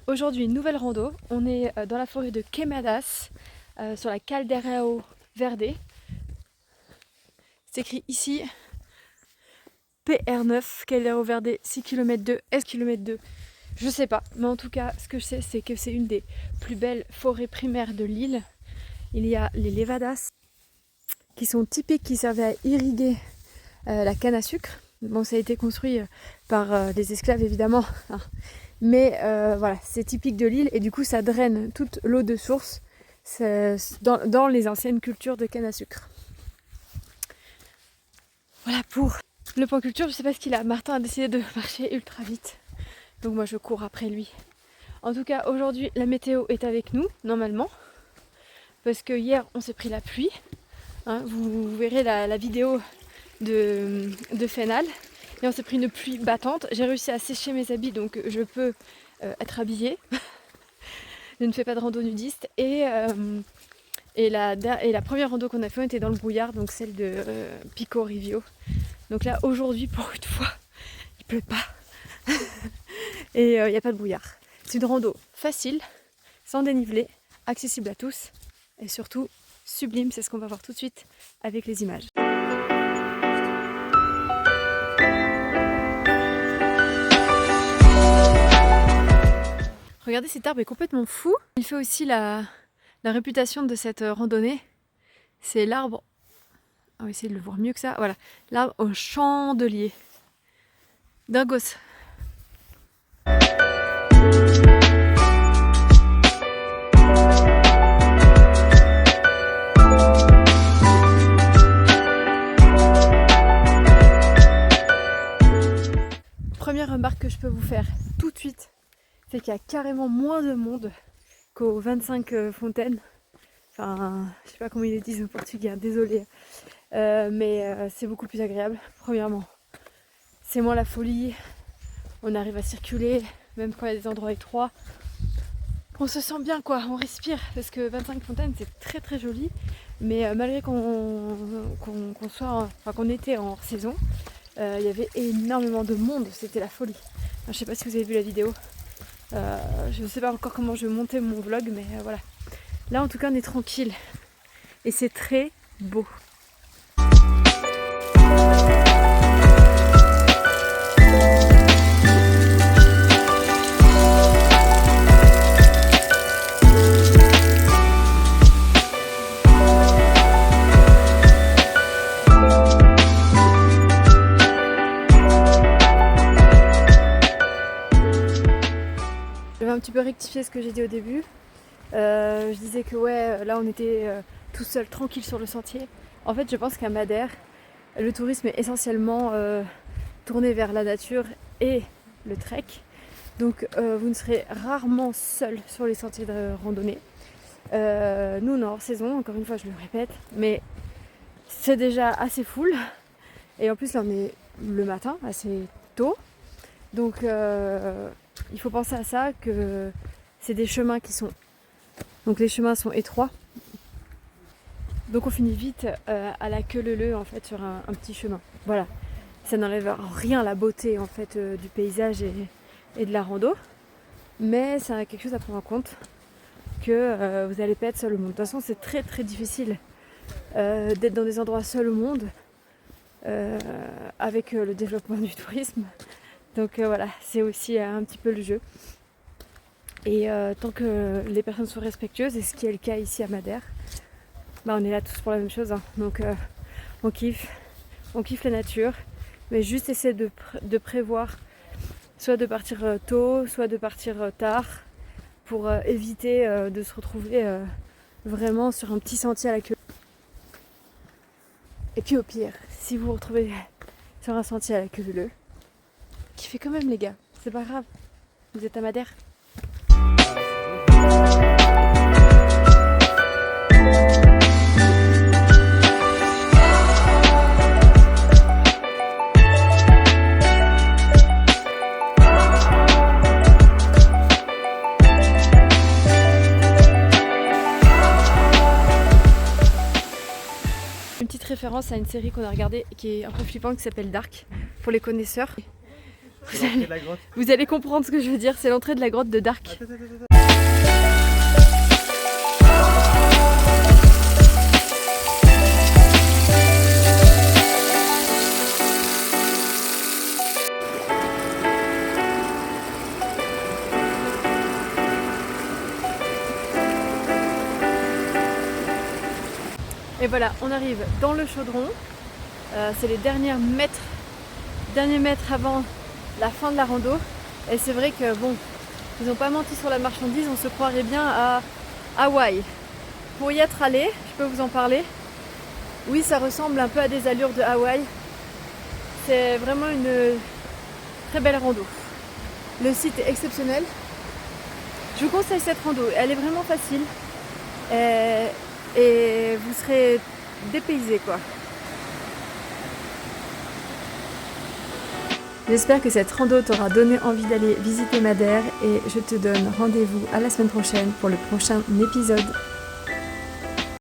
Aujourd'hui, nouvelle rando. On est dans la forêt de Quemadas, sur la Caldeirão Verde. C'est écrit ici PR9, Caldeirão Verde, 6 km 2, S km 2. Je sais pas, mais en tout cas, ce que je sais, c'est que c'est une des plus belles forêts primaires de l'île. Il y a les levadas, qui sont typiques, qui servaient à irriguer la canne à sucre. Bon, ça a été construit par des esclaves, évidemment. Mais voilà, c'est typique de l'île et du coup ça draine toute l'eau de source dans les anciennes cultures de canne à sucre. Voilà pour le point culture. Je sais pas ce qu'il a. Martin a décidé de marcher ultra vite, donc moi je cours après lui. En tout cas aujourd'hui la météo est avec nous normalement, parce que hier on s'est pris la pluie. Vous verrez la vidéo de Fénal. Et on s'est pris une pluie battante. J'ai réussi à sécher mes habits, donc je peux être habillée. Je ne fais pas de rando nudiste. Et la première rando qu'on a fait, on était dans le brouillard, donc celle de Pico Rivio. Donc là, aujourd'hui, pour une fois, il pleut pas. Et il n'y a pas de brouillard. C'est une rando facile, sans dénivelé, accessible à tous. Et surtout, sublime. C'est ce qu'on va voir tout de suite avec les images. Regardez, cet arbre est complètement fou. Il fait aussi la réputation de cette randonnée. C'est l'arbre... On va essayer de le voir mieux que ça. Voilà, l'arbre au chandelier. Dingos. Première remarque que je peux vous faire tout de suite, c'est qu'il y a carrément moins de monde qu'aux 25 fontaines. Enfin, je sais pas comment ils le disent au portugais, désolé. Mais c'est beaucoup plus agréable. Premièrement, c'est moins la folie. On arrive à circuler, même quand il y a des endroits étroits. On se sent bien quoi, on respire. Parce que 25 fontaines, c'est très très joli. Mais malgré qu'on était en hors saison, il y avait énormément de monde. C'était la folie. Enfin, je sais pas si vous avez vu la vidéo. Je ne sais pas encore comment je vais monter mon vlog, mais voilà. Là en tout cas on est tranquille. Et c'est très beau. Je vais un petit peu rectifier ce que j'ai dit au début. Je disais que ouais, là on était tout seul, tranquille sur le sentier. En fait, je pense qu'à Madère, le tourisme est essentiellement tourné vers la nature et le trek. Donc vous ne serez rarement seul sur les sentiers de randonnée. Nous on est hors saison, encore une fois je le répète, mais c'est déjà assez full. Et en plus là on est le matin, assez tôt. Donc il faut penser à ça, que c'est des chemins qui sont... Donc les chemins sont étroits. Donc on finit vite à la queue leu en fait sur un petit chemin. Voilà. Ça n'enlève rien à la beauté en fait du paysage et de la rando. Mais c'est quelque chose à prendre en compte, que vous n'allez pas être seul au monde. De toute façon c'est très très difficile d'être dans des endroits seuls au monde avec le développement du tourisme. Donc voilà, c'est aussi un petit peu le jeu. Et tant que les personnes sont respectueuses, et ce qui est le cas ici à Madère, bah on est là tous pour la même chose. Donc on kiffe la nature, mais juste essayer de prévoir, soit de partir tôt, soit de partir tard, pour éviter de se retrouver vraiment sur un petit sentier à la queue. Et puis au pire, si vous vous retrouvez sur un sentier à la queue leu, kiffez quand même les gars, c'est pas grave, vous êtes à Madère. Une petite référence à une série qu'on a regardée qui est un peu flippante, qui s'appelle Dark, pour les connaisseurs. Vous allez comprendre ce que je veux dire, c'est l'entrée de la grotte de Dark. Et voilà, on arrive dans le chaudron. C'est les derniers mètres avant la fin de la rando. Et c'est vrai que bon, ils n'ont pas menti sur la marchandise, on se croirait bien à Hawaï. Pour y être allé, je peux vous en parler. Oui, ça ressemble un peu à des allures de Hawaï. C'est vraiment une très belle rando. Le site est exceptionnel. Je vous conseille cette rando, elle est vraiment facile. Et vous serez dépaysé quoi. J'espère que cette rando t'aura donné envie d'aller visiter Madère et je te donne rendez-vous à la semaine prochaine pour le prochain épisode.